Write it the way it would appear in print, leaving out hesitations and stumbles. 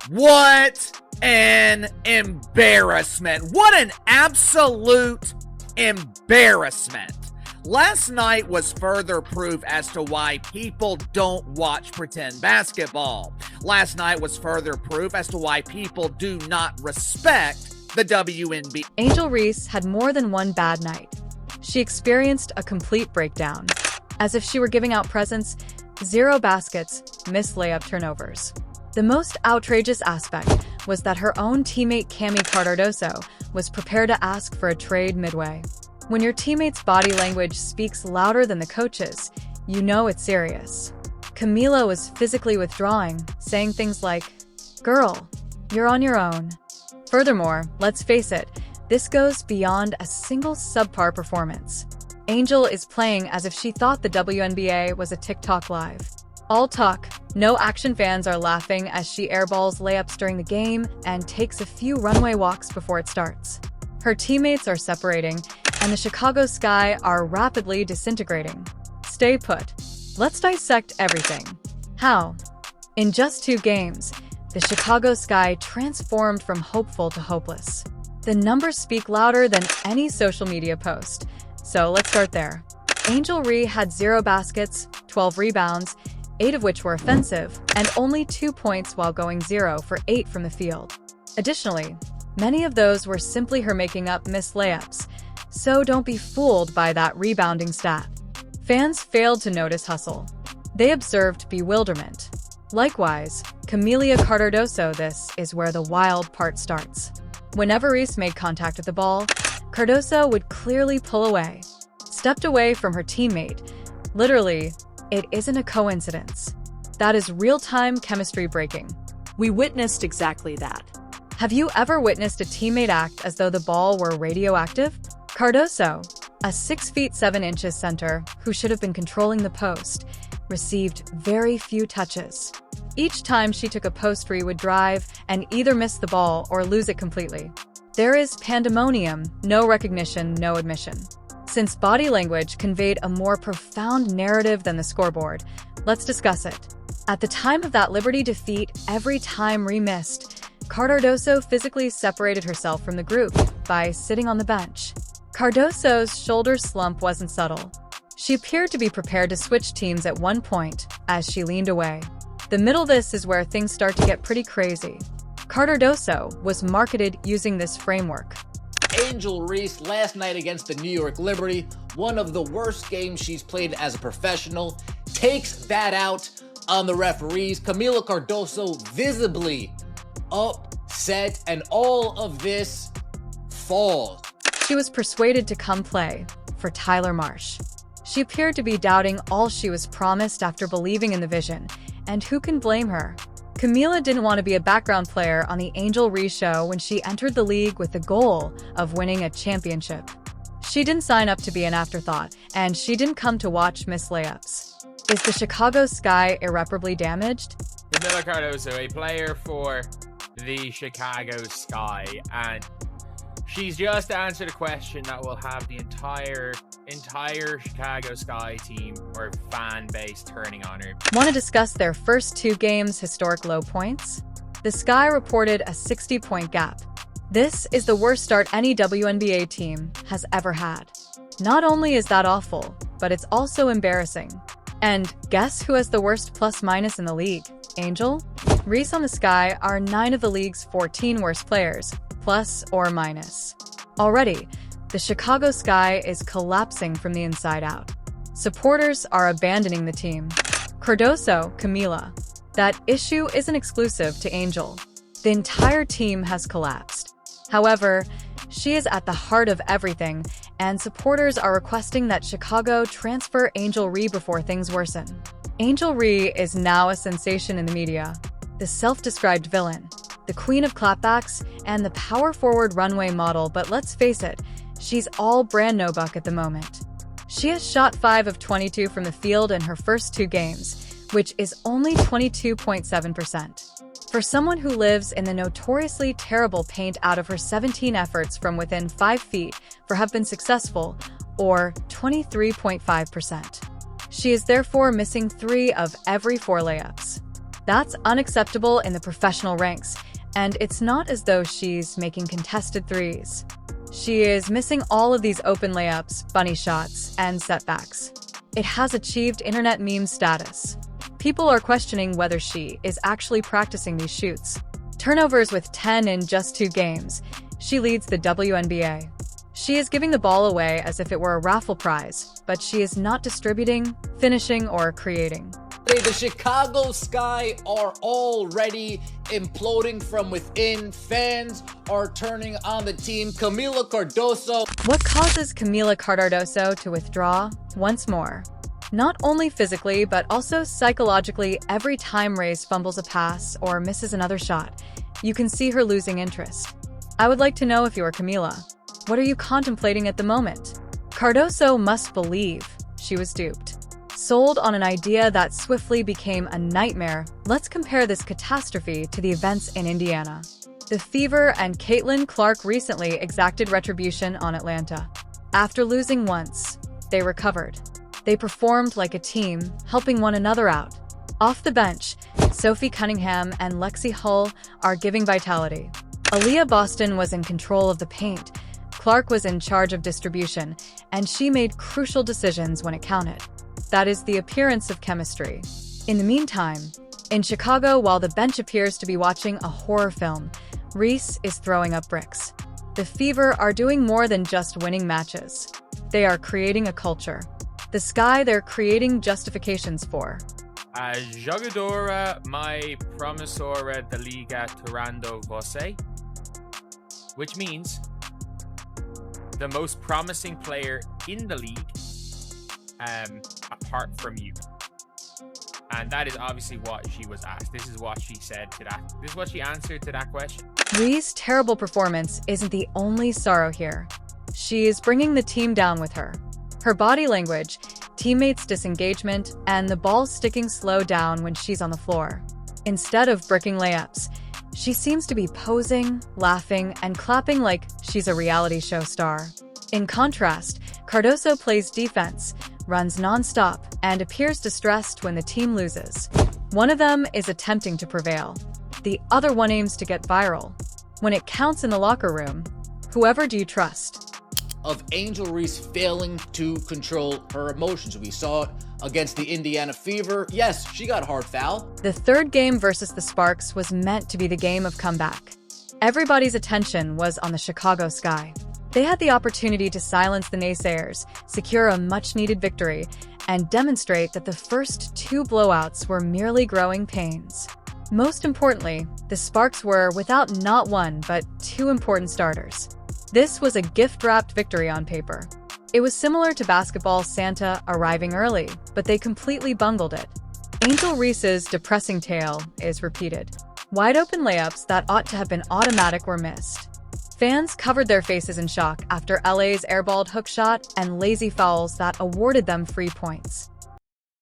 What an embarrassment. What an absolute embarrassment. Last night was further proof as to why people don't watch pretend basketball. Last night was further proof as to why people do not respect the WNBA. Angel Reese had more than one bad night. She experienced a complete breakdown. As if she were giving out presents, 0 baskets, missed layup turnovers. The most outrageous aspect was that her own teammate Camila Cardoso was prepared to ask for a trade midway. When your teammate's body language speaks louder than the coach's, you know it's serious. Camila was physically withdrawing, saying things like, "Girl, you're on your own." Furthermore, let's face it, this goes beyond a single subpar performance. Angel is playing as if she thought the WNBA was a TikTok live. All talk, no action. Fans are laughing as she airballs layups during the game and takes a few runway walks before it starts. Her teammates are separating, and the Chicago Sky are rapidly disintegrating. Stay put. Let's dissect everything. How? In just 2 games, the Chicago Sky transformed from hopeful to hopeless. The numbers speak louder than any social media post. So let's start there. Angel Reese had 0 baskets, 12 rebounds, 8 of which were offensive, and only 2 points while going 0 for 8 from the field. Additionally, many of those were simply her making up missed layups, so don't be fooled by that rebounding stat. Fans failed to notice hustle. They observed bewilderment. Likewise, Camila Cardoso. This is where the wild part starts. Whenever Reese made contact with the ball, Cardoso would clearly pull away, stepped away from her teammate. Literally, it isn't a coincidence. That is real-time chemistry breaking. We witnessed exactly that. Have you ever witnessed a teammate act as though the ball were radioactive? Cardoso, a 6 feet 7 inches center who should have been controlling the post, received very few touches. Each time she took a post, Reese would drive and either miss the ball or lose it completely. There is pandemonium, no recognition, no admission. Since body language conveyed a more profound narrative than the scoreboard, let's discuss it. At the time of that Liberty defeat, every time Reese missed, Cardoso physically separated herself from the group by sitting on the bench. Cardoso's shoulder slump wasn't subtle. She appeared to be prepared to switch teams at one point as she leaned away. The middle. This is where things start to get pretty crazy. Cardoso was marketed using this framework. Angel Reese last night against the New York Liberty, one of the worst games she's played as a professional, takes that out on the referees. Camila Cardoso visibly upset, and all of this falls. She was persuaded to come play for Tyler Marsh. She appeared to be doubting all she was promised after believing in the vision, and who can blame her? Camila didn't want to be a background player on the Angel Reese show when she entered the league with the goal of winning a championship. She didn't sign up to be an afterthought, and she didn't come to watch miss layups. Is the Chicago Sky irreparably damaged? Camila Cardoso, a player for the Chicago Sky, and she's just answered a question that will have the entire Chicago Sky team or fan base turning on her. Want to discuss their first 2 games' historic low points? The Sky reported a 60-point gap. This is the worst start any WNBA team has ever had. Not only is that awful, but it's also embarrassing. And guess who has the worst plus-minus in the league? Angel? Reese on the Sky are 9 of the league's 14 worst players, plus or minus. Already, the Chicago Sky is collapsing from the inside out. Supporters are abandoning the team. Cardoso, Camila. That issue isn't exclusive to Angel. The entire team has collapsed. However, she is at the heart of everything, and supporters are requesting that Chicago transfer Angel Reese before things worsen. Angel Reese is now a sensation in the media. The self-described villain, the queen of clapbacks, and the power-forward runway model, but let's face it, she's all brand no buck at the moment. She has shot 5 of 22 from the field in her first 2 games, which is only 22.7%. For someone who lives in the notoriously terrible paint, out of her 17 efforts from within 5 feet have been successful, or 23.5%. She is therefore missing 3 of every 4 layups. That's unacceptable in the professional ranks, and it's not as though she's making contested threes. She is missing all of these open layups, bunny shots, and setbacks. It has achieved internet meme status. People are questioning whether she is actually practicing these shoots. Turnovers with 10 in just 2 games. She leads the WNBA. She is giving the ball away as if it were a raffle prize, but she is not distributing, finishing, or creating. The Chicago Sky are already imploding from within. Fans are turning on the team. Camila Cardoso. What causes Camila Cardoso to withdraw once more? Not only physically, but also psychologically. Every time Reese fumbles a pass or misses another shot, you can see her losing interest. I would like to know if you are Camila. What are you contemplating at the moment? Cardoso must believe she was duped. Sold on an idea that swiftly became a nightmare, let's compare this catastrophe to the events in Indiana. The Fever and Caitlin Clark recently exacted retribution on Atlanta. After losing once, they recovered. They performed like a team, helping one another out. Off the bench, Sophie Cunningham and Lexi Hull are giving vitality. Aaliyah Boston was in control of the paint, Clark was in charge of distribution, and she made crucial decisions when it counted. That is the appearance of chemistry. In the meantime, in Chicago, while the bench appears to be watching a horror film, Reese is throwing up bricks. The Fever are doing more than just winning matches. They are creating a culture. The Sky they're creating justifications for. A jogadora mai promissora da Liga tirando você, which means the most promising player in the league, apart from you. And that is obviously what she was asked. This is what she said to that. This is what she answered to that question. Reese's terrible performance isn't the only sorrow here. She is bringing the team down with her. Her body language, teammates' disengagement, and the ball sticking slow down when she's on the floor. Instead of bricking layups, she seems to be posing, laughing, and clapping like she's a reality show star. In contrast, Cardoso plays defense, runs non-stop, and appears distressed when the team loses. One of them is attempting to prevail. The other one aims to get viral. When it counts in the locker room, whoever do you trust? Of Angel Reese failing to control her emotions. We saw it against the Indiana Fever. Yes, she got hard foul. The third game versus the Sparks was meant to be the game of comeback. Everybody's attention was on the Chicago Sky. They had the opportunity to silence the naysayers, secure a much-needed victory, and demonstrate that the first 2 blowouts were merely growing pains. Most importantly, the Sparks were without not one but 2 important starters. This was a gift-wrapped victory on paper. It was similar to basketball Santa arriving early, but they completely bungled it. Angel Reese's depressing tale is repeated. Wide-open layups that ought to have been automatic were missed. Fans covered their faces in shock after LA's airballed hook shot and lazy fouls that awarded them free points.